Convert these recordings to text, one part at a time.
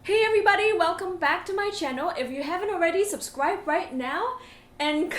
Hey everybody, welcome back to my channel. If you haven't already, subscribe right now and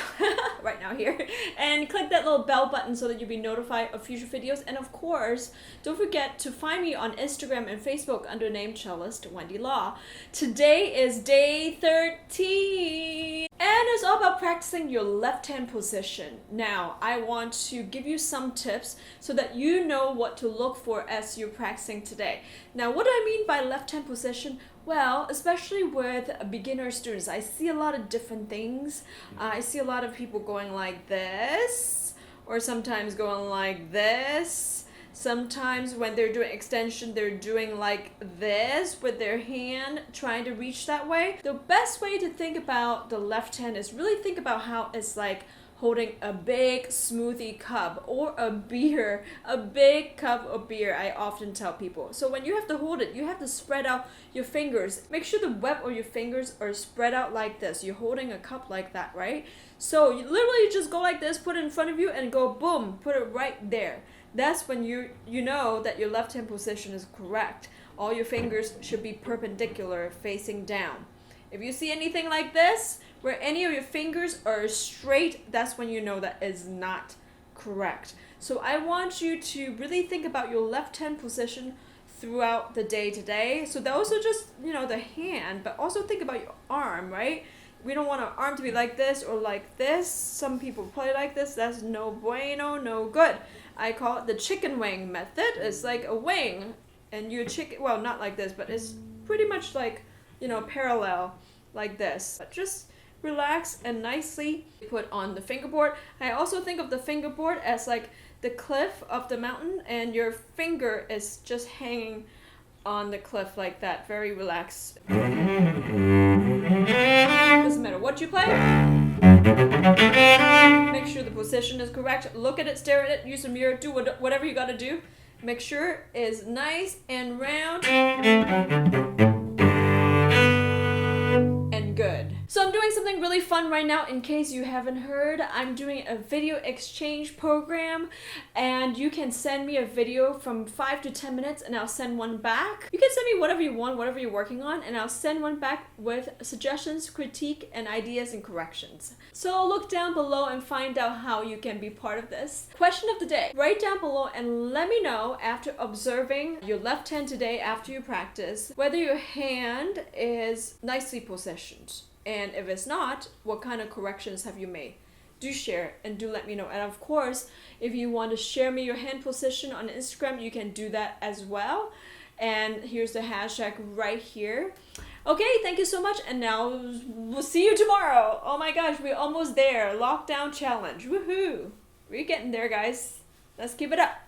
right now here and click that little bell button so that you'll be notified of future videos. And of course, don't forget to find me on Instagram and Facebook under the name Cellist Wendy Law. Today is day 13 and it's all about practicing your left hand position. Now, I want to give you some tips so that you know what to look for as you're practicing today. Now, what do I mean by left hand position? Well, especially with beginner students, I see a lot of different things. I see a lot of people going like this, or sometimes going like this. Sometimes when they're doing extension, they're doing like this with their hand, trying to reach that way. The best way to think about the left hand is really think about how it's like holding a big smoothie cup or a beer, a big cup of beer, I often tell people. So when you have to hold it, you have to spread out your fingers. Make sure the web of your fingers are spread out like this. You're holding a cup like that, right? So you literally just go like this, put it in front of you and go boom, put it right there. That's when you know that your left hand position is correct. All your fingers should be perpendicular, facing down. If you see anything like this, where any of your fingers are straight, that's when you know that is not correct. So I want you to really think about your left hand position throughout the day today. So that also just, the hand, but also think about your arm, right? We don't want our arm to be like this or like this. Some people play like this. That's no bueno, no good. I call it the chicken wing method. It's like a wing and your chicken, well, not like this, but it's pretty much like, parallel like this. But just relax and nicely put on the fingerboard. I also think of the fingerboard as like the cliff of the mountain and your finger is just hanging on the cliff like that, very relaxed. Doesn't matter what you play. Make sure the position is correct. Look at it, stare at it, use a mirror, do whatever you gotta do. Make sure it's nice and round and good. So I'm doing something really fun right now. In case you haven't heard, I'm doing a video exchange program and you can send me a video from 5 to 10 minutes and I'll send one back. You can send me whatever you want, whatever you're working on, and I'll send one back with suggestions, critique, and ideas and corrections. So look down below and find out how you can be part of this. Question of the day. Write down below and let me know after observing your left hand today after you practice whether your hand is nicely positioned. And if it's not, what kind of corrections have you made? Do share and do let me know. And of course, if you want to share me your hand position on Instagram, you can do that as well. And here's the hashtag right here. Okay, thank you so much. And now we'll see you tomorrow. Oh my gosh, we're almost there. Lockdown challenge. Woohoo. We're getting there, guys. Let's keep it up.